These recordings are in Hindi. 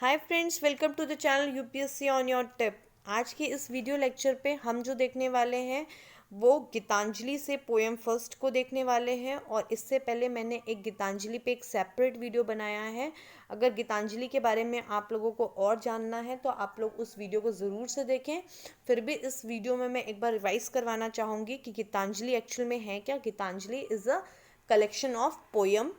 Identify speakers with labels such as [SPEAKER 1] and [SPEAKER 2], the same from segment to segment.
[SPEAKER 1] Hi friends, welcome to the channel UPSC on your tip. आज के इस वीडियो लेक्चर पे हम जो देखने वाले हैं वो गीतांजलि से पोएम फर्स्ट को देखने वाले हैं। और इससे पहले मैंने एक गीतांजलि पे एक सेपरेट वीडियो बनाया है। अगर गीतांजलि के बारे में आप लोगों को और जानना है तो आप लोग उस वीडियो को ज़रूर से देखें। फिर भी इस वीडियो में मैं एक बार रिवाइज़ करवाना चाहूँगी कि गीतांजलि एक्चुअल में है क्या। Gitanjali is a collection of poem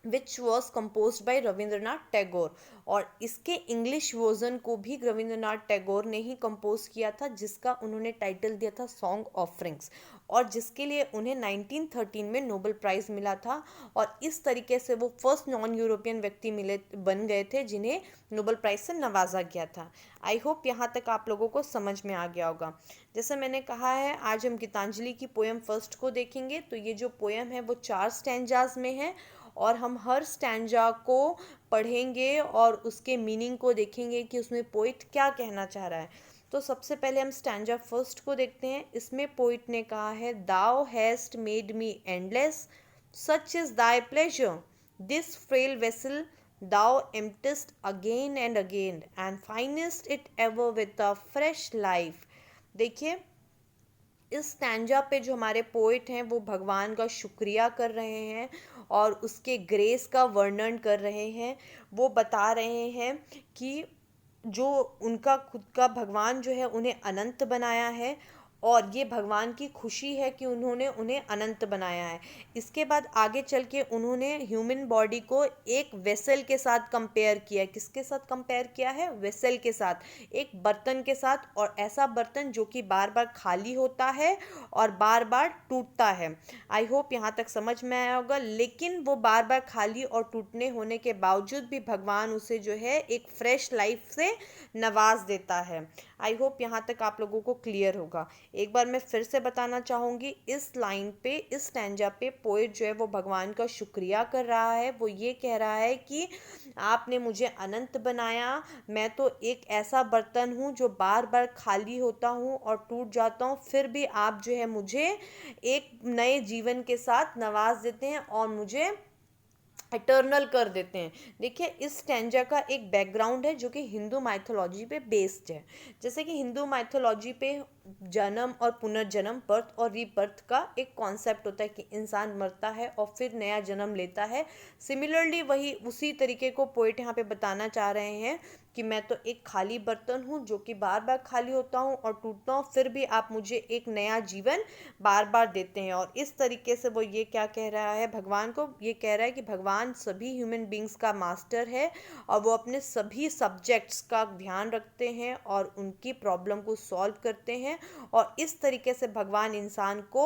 [SPEAKER 1] which was composed by Rabindranath Tagore. और इसके इंग्लिश वर्जन को भी रविंद्रनाथ टैगोर ने ही कंपोज किया था, जिसका उन्होंने टाइटल दिया था सॉन्ग ऑफरिंग्स, और जिसके लिए उन्हें 1913 में नोबेल प्राइज़ मिला था। और इस तरीके से वो फर्स्ट नॉन यूरोपियन व्यक्ति मिले बन गए थे जिन्हें नोबेल प्राइज़ से नवाजा गया था। आई होप यहाँ तक आप लोगों को समझ में आ गया होगा। जैसे मैंने कहा है, आज हम गीतांजलि की पोएम फर्स्ट को देखेंगे। तो ये जो पोएम है वो 4 स्टैंजाज में है, और हम हर स्टैंजा को पढ़ेंगे और उसके मीनिंग को देखेंगे कि उसमें पोइट क्या कहना चाह रहा है। तो सबसे पहले हम स्टैंजा फर्स्ट को देखते हैं। इसमें पोइट ने कहा है, thou hast made me endless, such is thy pleasure, this frail vessel thou emptiest again and again and finest it ever with a fresh life. देखिए, इस स्टैंजा पे जो हमारे पोइट हैं वो भगवान का शुक्रिया कर रहे हैं और उसके ग्रेस का वर्णन कर रहे हैं। वो बता रहे हैं कि जो उनका खुद का भगवान जो है उन्हें अनंत बनाया है, और ये भगवान की खुशी है कि उन्होंने उन्हें अनंत बनाया है। इसके बाद आगे चल के उन्होंने ह्यूमन बॉडी को एक वेसल के साथ कंपेयर किया है। किसके साथ कंपेयर किया है? वेसल के साथ, एक बर्तन के साथ। और ऐसा बर्तन जो कि बार बार खाली होता है और बार बार टूटता है। आई होप यहाँ तक समझ में आया होगा। लेकिन वो बार बार खाली और टूटने होने के बावजूद भी भगवान उसे जो है एक फ्रेश लाइफ से नवाज देता है। आई होप यहाँ तक आप लोगों को क्लियर होगा। एक बार मैं फिर से बताना चाहूँगी, इस लाइन पे, इस स्टैंजा पे पोएट जो है वो भगवान का शुक्रिया कर रहा है। वो ये कह रहा है कि आपने मुझे अनंत बनाया, मैं तो एक ऐसा बर्तन हूँ जो बार बार खाली होता हूँ और टूट जाता हूँ, फिर भी आप जो है मुझे एक नए जीवन के साथ नवाज देते हैं और मुझे इटर्नल कर देते हैं। देखिए, इस स्टैंजा का एक बैकग्राउंड है जो कि हिंदू माइथोलॉजी पे बेस्ड है। जैसे कि हिंदू माइथोलॉजी पे जन्म और पुनर्जन्म, बर्थ और रीबर्थ का एक कॉन्सेप्ट होता है कि इंसान मरता है और फिर नया जन्म लेता है। सिमिलरली वही उसी तरीके को पोइट यहाँ पे बताना चाह रहे हैं कि मैं तो एक खाली बर्तन हूँ जो कि बार बार खाली होता हूँ और टूटता हूँ, फिर भी आप मुझे एक नया जीवन बार बार देते हैं। और इस तरीके से वो ये क्या कह रहा है, भगवान को ये कह रहा है कि भगवान सभी ह्यूमन बींग्स का मास्टर है और वो अपने सभी सब्जेक्ट्स का ध्यान रखते हैं और उनकी प्रॉब्लम को सॉल्व करते हैं। और इस तरीके से भगवान इंसान को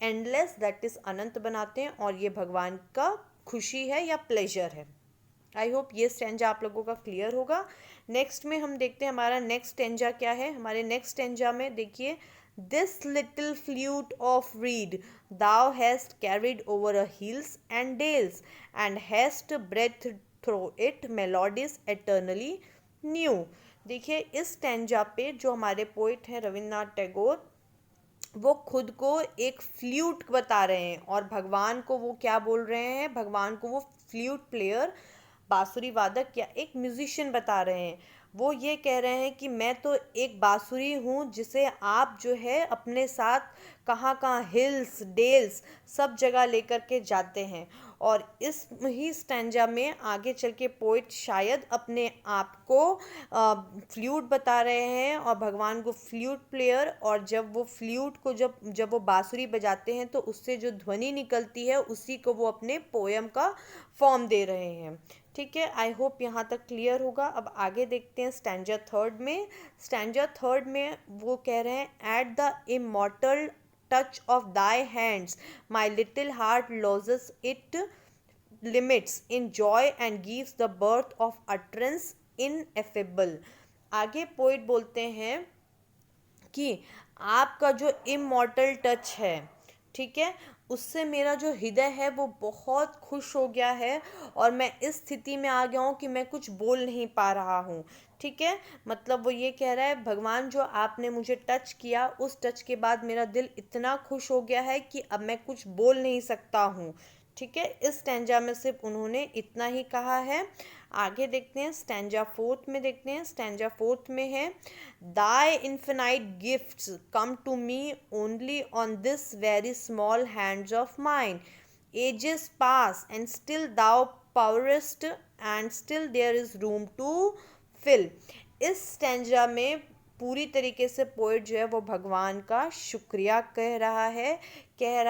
[SPEAKER 1] एंडलेस, दैट इज अनंत बनाते हैं, और ये भगवान का खुशी है या प्लेजर है। आई होप ये स्टेंजा आप लोगों का क्लियर होगा। नेक्स्ट में हम देखते हैं हमारा नेक्स्ट स्टेंजा क्या है। हमारे नेक्स्ट स्टेंजा में देखिए, this little flute of read thou hast carried over a hills and dales and hast breathed through it melodies eternally new। देखिए, इस स्टेंजा पे जो हमारे पोइट हैं रविन्द्रनाथ टैगोर, वो खुद को एक फ्लूट बता रहे हैं और भगवान को वो क्या बोल रहे हैं, भगवान को वो फ्लूट प्लेयर, बांसुरी वादक या एक म्यूजिशियन बता रहे हैं। वो ये कह रहे हैं कि मैं तो एक बांसुरी हूँ जिसे आप जो है अपने साथ कहाँ कहाँ, हिल्स डेल्स, सब जगह लेकर के जाते हैं। और इस ही स्टैंजा में आगे चल के पोइट शायद अपने आप को फ्लूट बता रहे हैं और भगवान को फ्लूट प्लेयर, और जब वो फ्लूट को जब जब वो बांसुरी बजाते हैं तो उससे जो ध्वनि निकलती है उसी को वो अपने पोयम का फॉर्म दे रहे हैं। ठीक है, आई होप यहाँ तक क्लियर होगा। अब आगे देखते हैं स्टैंजा थर्ड में। स्टैंजा थर्ड में वो कह रहे हैं, at the immortal touch of thy hands my little heart lodges it limits in joy and gives the birth of utterance ineffable। आगे पोइट बोलते हैं कि आपका जो इमॉर्टल टच है, ठीक है, उससे मेरा जो हृदय है वो बहुत खुश हो गया है और मैं इस स्थिति में आ गया हूँ कि मैं कुछ बोल नहीं पा रहा हूँ। ठीक है, मतलब वो ये कह रहा है, भगवान जो आपने मुझे टच किया, उस टच के बाद मेरा दिल इतना खुश हो गया है कि अब मैं कुछ बोल नहीं सकता हूँ। ठीक है, इस स्टैंजा में सिर्फ उन्होंने इतना ही कहा है। आगे देखते हैं स्टैंजा फोर्थ में, देखते हैं स्टैंजा फोर्थ में है, thy infinite gifts come to me only on this very small hands of mine, ages pass and still thou pourest and still there is room to fill. इस स्टैंजा में पूरी तरीके से पोइट जो है वो भगवान का शुक्रिया कह रहा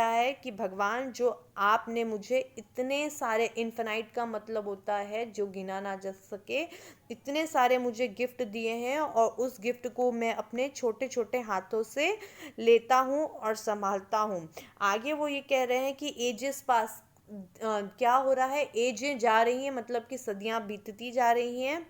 [SPEAKER 1] है कि भगवान जो आपने मुझे इतने सारे, इन्फिनाइट का मतलब होता है जो गिना ना जा सके, इतने सारे मुझे गिफ्ट दिए हैं और उस गिफ्ट को मैं अपने छोटे छोटे हाथों से लेता हूँ और संभालता हूँ। आगे वो ये कह रहे हैं कि एजेस पास, क्या हो रहा है, एजें जा रही हैं, मतलब कि सदियां बीतती जा रही हैं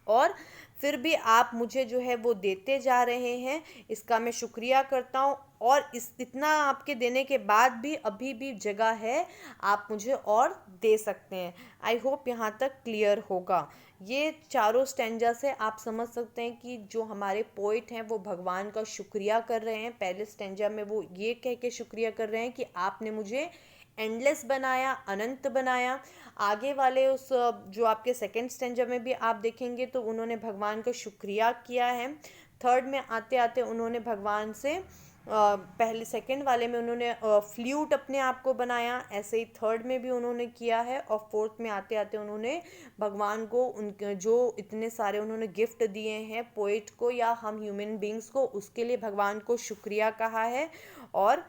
[SPEAKER 1] और फिर भी आप मुझे जो है वो देते जा रहे हैं, इसका मैं शुक्रिया करता हूँ। और इस इतना आपके देने के बाद भी अभी भी जगह है, आप मुझे और दे सकते हैं। आई होप यहाँ तक क्लियर होगा। ये चारों स्टैंजा से आप समझ सकते हैं कि जो हमारे पोइट हैं वो भगवान का शुक्रिया कर रहे हैं। पहले स्टैंजा में वो ये कह के शुक्रिया कर रहे हैं कि आपने मुझे एंडलेस बनाया, अनंत बनाया। आगे वाले उस जो आपके सेकंड स्टैंजा में भी आप देखेंगे तो उन्होंने भगवान का शुक्रिया किया है। थर्ड में आते आते उन्होंने भगवान से पहले सेकंड वाले में उन्होंने फ्लूट अपने आप को बनाया, ऐसे ही थर्ड में भी उन्होंने किया है। और फोर्थ में आते आते उन्होंने भगवान को उनके जो इतने सारे उन्होंने गिफ्ट दिए हैं पोइट को या हम ह्यूमन बींग्स को, उसके लिए भगवान को शुक्रिया कहा है। और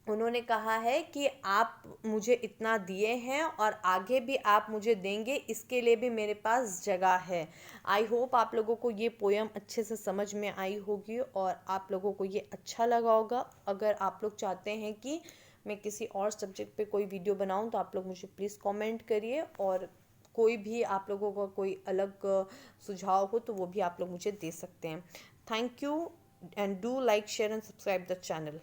[SPEAKER 1] उन्होंने कहा है कि आप मुझे इतना दिए हैं और आगे भी आप मुझे देंगे, इसके लिए भी मेरे पास जगह है। आई होप आप लोगों को ये पोयम अच्छे से समझ में आई होगी और आप लोगों को ये अच्छा लगा होगा। अगर आप लोग चाहते हैं कि मैं किसी और सब्जेक्ट पे कोई वीडियो बनाऊं तो आप लोग मुझे प्लीज़ कमेंट करिए, और कोई भी आप लोगों का कोई अलग सुझाव हो तो वो भी आप लोग मुझे दे सकते हैं। Thank you and do like share and subscribe the channel.